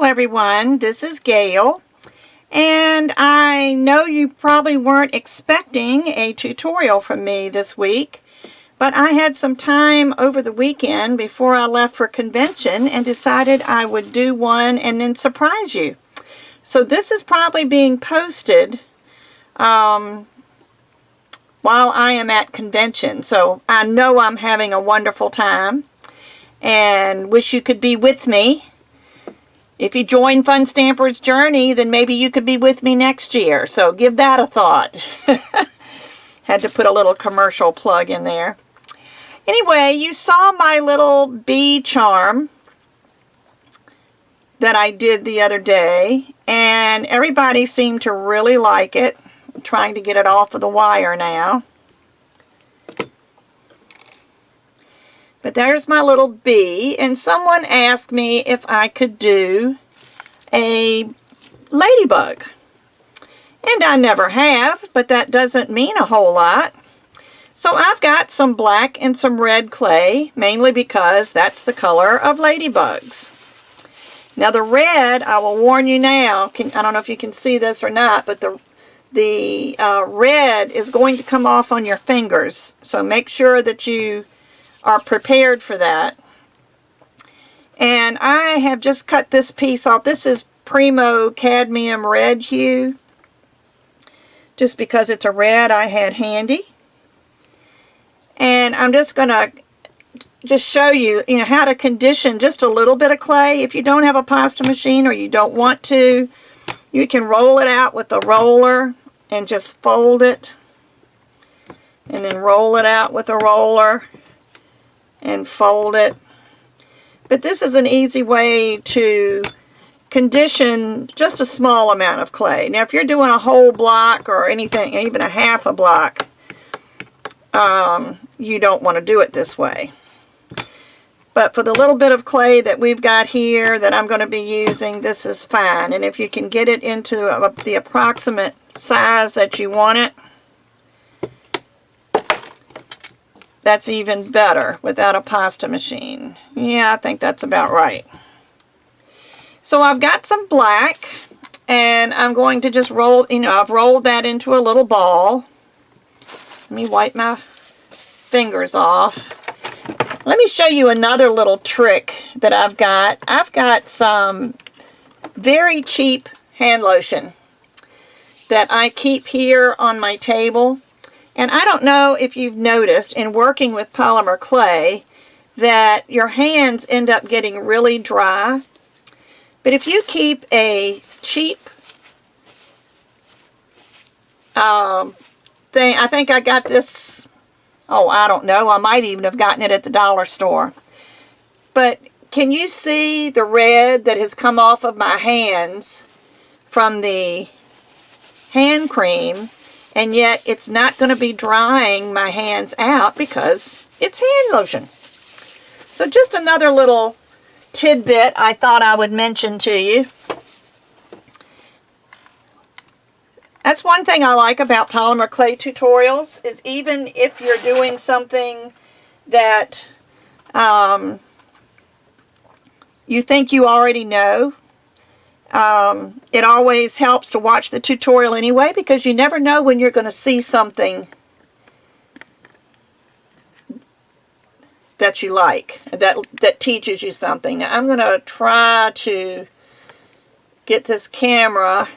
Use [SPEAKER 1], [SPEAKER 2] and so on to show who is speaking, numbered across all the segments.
[SPEAKER 1] Hello everyone, this is Gayle, and I know you probably weren't expecting a tutorial from me this week, but I had some time over the weekend before I left for convention and decided I would do one and then surprise you. So this is probably being posted while I am at convention, so I know I'm having a wonderful time and wish you could be with me. If you join Fun Stamper's Journey, then maybe you could be with me next year. So give that a thought. Had to put a little commercial plug in there. Anyway, you saw my little bee charm that I did the other day, and everybody seemed to really like it. I'm trying to get it off of the wire now. But there's my little bee, and someone asked me if I could do a ladybug. And I never have, but that doesn't mean a whole lot. So I've got some black and some red clay, mainly because that's the color of ladybugs. Now the red, I will warn you now, I don't know if you can see this or not, but the red is going to come off on your fingers. So make sure that you are prepared for that. And I have just cut this piece off. This is Primo Cadmium Red Hue. Just because it's a red I had handy. And I'm just going to just show you, how to condition just a little bit of clay. If you don't have a pasta machine or you don't want to, you can roll it out with a roller and just fold it. And then roll it out with a roller and fold it. But this is an easy way to condition just a small amount of clay. Now if you're doing a whole block or anything, even a half a block, you don't want to do it this way. But for the little bit of clay that we've got here that I'm going to be using, this is fine. And if you can get it into the approximate size that you want it, that's even better without a pasta machine. Yeah, I think that's about right. So I've got some black, and I'm going to just roll, I've rolled that into a little ball. Let me wipe my fingers off. Let me show you another little trick that I've got. I've got some very cheap hand lotion that I keep here on my table. And I don't know if you've noticed in working with polymer clay that your hands end up getting really dry. But if you keep a cheap thing, I think I got this, I don't know, I might even have gotten it at the dollar store. But can you see the red that has come off of my hands from the hand cream? And yet it's not going to be drying my hands out because it's hand lotion. So just another little tidbit I thought I would mention to you. That's one thing I like about polymer clay tutorials, is even if you're doing something that you think you already know, it always helps to watch the tutorial anyway, because you never know when you're going to see something that you like, that teaches you something. Now I'm going to try to get this camera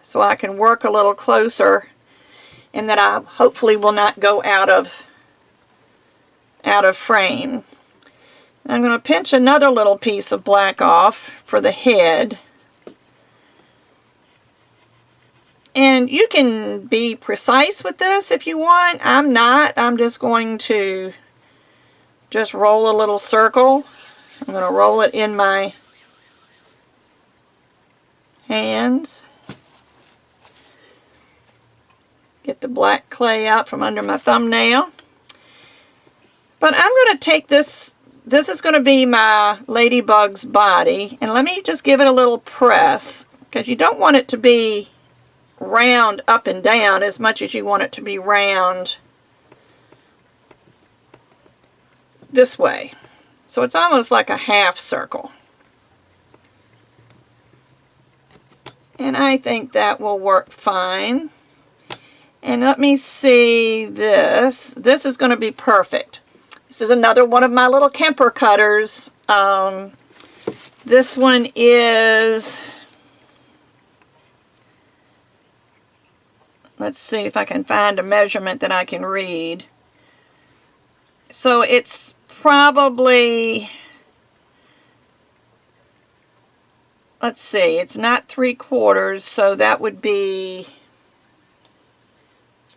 [SPEAKER 1] so I can work a little closer and that I hopefully will not go out of frame. I'm going to pinch another little piece of black off for the head. And you can be precise with this if you want. I'm not. I'm just going to just roll a little circle. I'm going to roll it in my hands. Get the black clay out from under my thumbnail. But I'm going to take this. This is going to be my ladybug's body. And let me just give it a little press, because you don't want it to be round up and down as much as you want it to be round this way. So it's almost like a half circle. And I think that will work fine. And let me see this. This is going to be perfect. This is another one of my little Kemper cutters. This one is, let's see if I can find a measurement that I can read. So it's probably, let's see, it's not 3/4, so that would be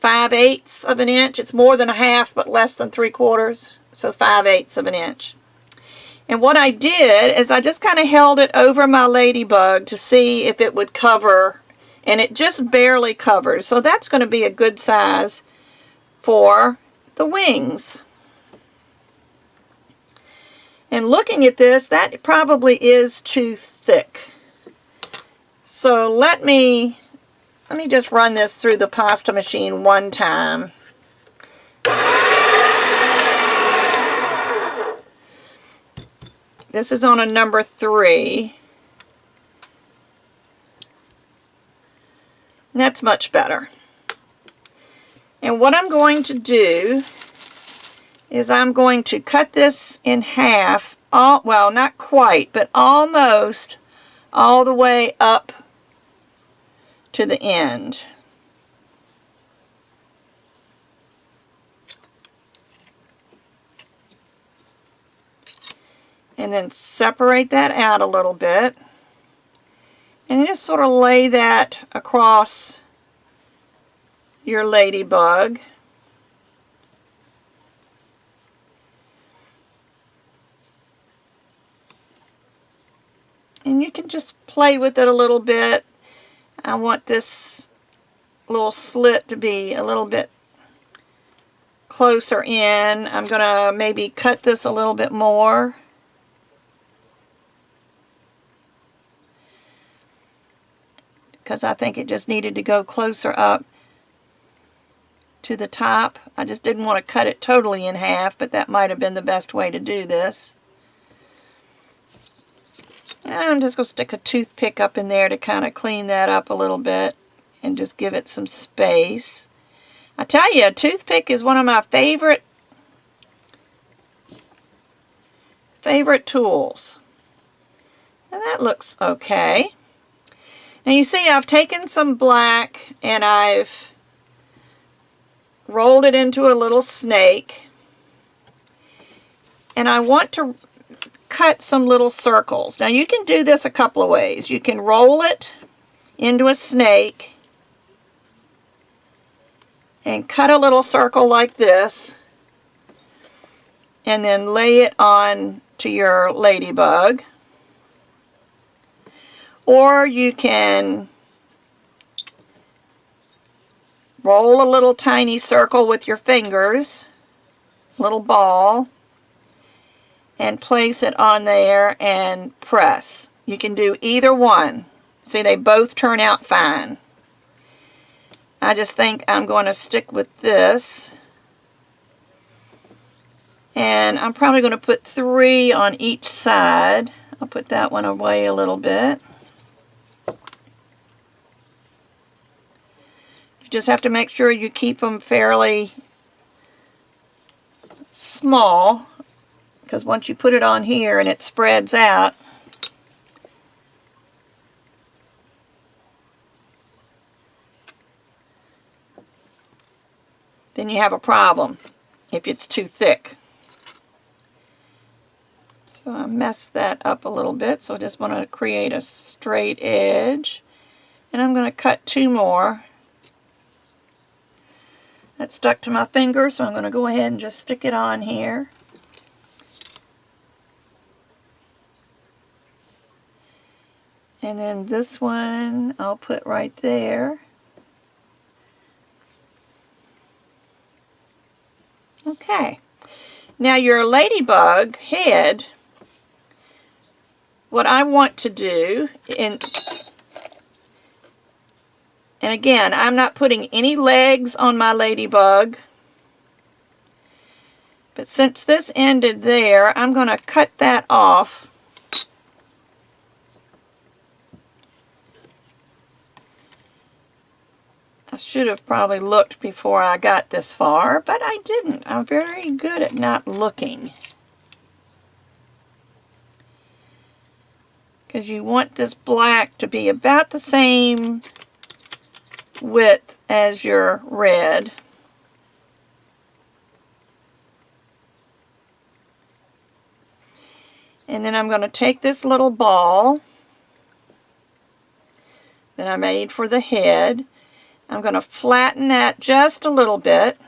[SPEAKER 1] 5/8 of an inch. It's more than a half, but less than 3/4, so 5/8 of an inch. And what I did is I just kind of held it over my Ladybug to see if it would cover, and it just barely covers. So that's going to be a good size for the wings. And looking at this, that probably is too thick. So let me just run this through the pasta machine one time. This is on a number 3. That's much better. And what I'm going to do is I'm going to cut this in half, well, not quite, but almost all the way up to the end. And then separate that out a little bit. And then just sort of lay that across your Ladybug. And you can just play with it a little bit. I want this little slit to be a little bit closer in. I'm going to maybe cut this a little bit more. Because I think it just needed to go closer up to the top. I just didn't want to cut it totally in half, but that might have been the best way to do this. And I'm just going to stick a toothpick up in there to kind of clean that up a little bit and just give it some space. I tell you, a toothpick is one of my favorite tools. And that looks okay. Now you see I've taken some black and I've rolled it into a little snake. And I want to cut some little circles. Now you can do this a couple of ways. You can roll it into a snake and cut a little circle like this and then lay it on to your Ladybug. Or you can roll a little tiny circle with your fingers, little ball, and place it on there and press. You can do either one. See, they both turn out fine. I just think I'm going to stick with this. And I'm probably going to put 3 on each side. I'll put that one away a little bit. You just have to make sure you keep them fairly small, because once you put it on here and it spreads out, then you have a problem if it's too thick. So I messed that up a little bit, so I just want to create a straight edge. And I'm going to cut 2 more. That stuck to my finger, so I'm going to go ahead and just stick it on here. And then this one I'll put right there. Okay. Now your Ladybug head, what I want to do, and again, I'm not putting any legs on my Ladybug, but since this ended there, I'm going to cut that off. I should have probably looked before I got this far, but I didn't. I'm very good at not looking. Because you want this black to be about the same width as your red. And then I'm going to take this little ball that I made for the head. I'm going to flatten that just a little bit.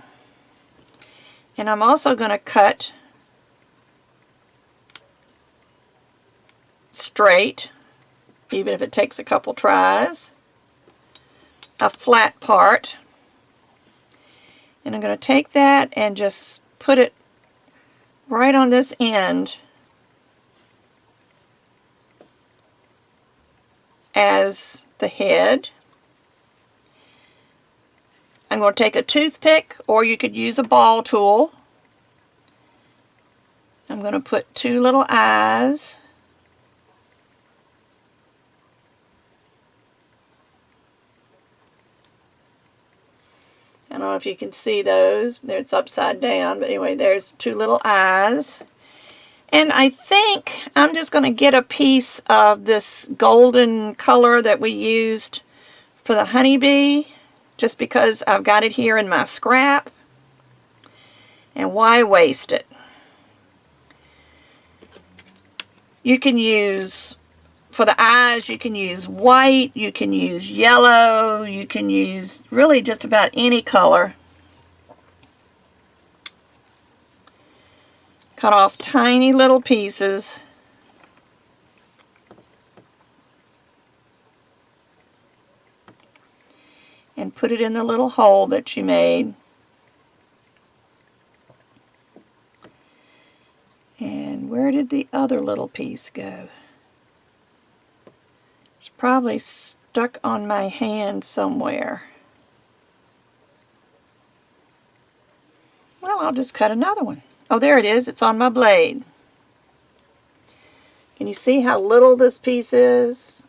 [SPEAKER 1] And I'm also going to cut straight, even if it takes a couple tries, a flat part. And I'm going to take that and just put it right on this end as the head. I'm going to take a toothpick, or you could use a ball tool. I'm going to put two little eyes. I don't know if you can see those. It's upside down, but anyway, there's two little eyes. And I think I'm just going to get a piece of this golden color that we used for the honeybee, just because I've got it here in my scrap. And why waste it? You can use, for the eyes, you can use white, you can use yellow, you can use really just about any color. Cut off tiny little pieces. And put it in the little hole that you made. And where did the other little piece go? It's probably stuck on my hand somewhere. Well, I'll just cut another one. Oh, there it is. It's on my blade. Can you see how little this piece is?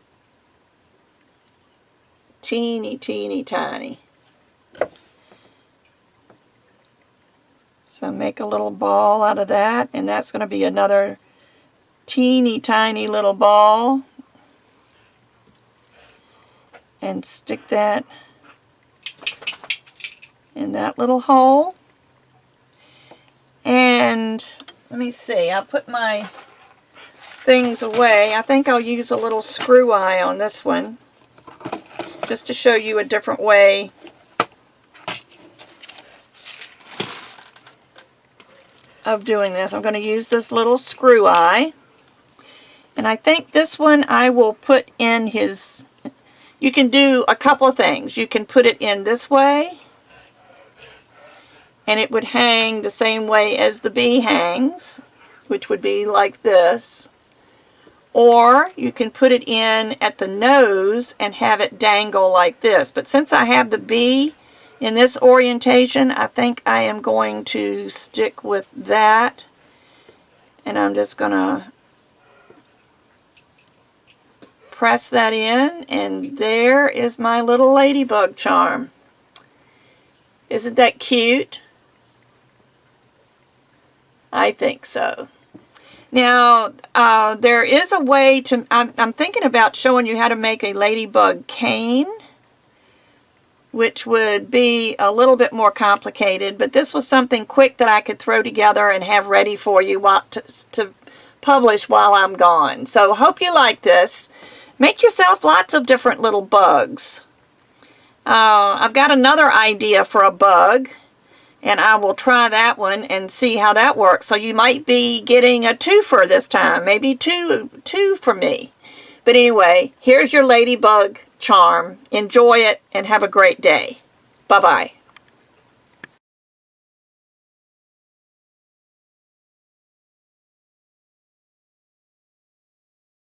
[SPEAKER 1] Teeny, teeny, tiny. So make a little ball out of that, and that's going to be another teeny, tiny little ball. And stick that in that little hole. And let me see, I'll put my things away. I think I'll use a little screw eye on this one, just to show you a different way of doing this. I'm going to use this little screw eye. And I think this one I will put in his, you can do a couple of things. You can put it in this way, and it would hang the same way as the bee hangs, which would be like this. Or you can put it in at the nose and have it dangle like this. But since I have the bee in this orientation, I think I am going to stick with that. And I'm just going to press that in, and there is my little ladybug charm. Isn't that cute? I think so. Now, there is a way to, I'm thinking about showing you how to make a ladybug cane, which would be a little bit more complicated, but this was something quick that I could throw together and have ready for you to publish while I'm gone. So hope you like this. Make yourself lots of different little bugs. I've got another idea for a bug, and I will try that one and see how that works. So you might be getting a twofer this time, maybe two for me. But anyway, here's your ladybug charm. Enjoy it and have a great day. Bye-bye.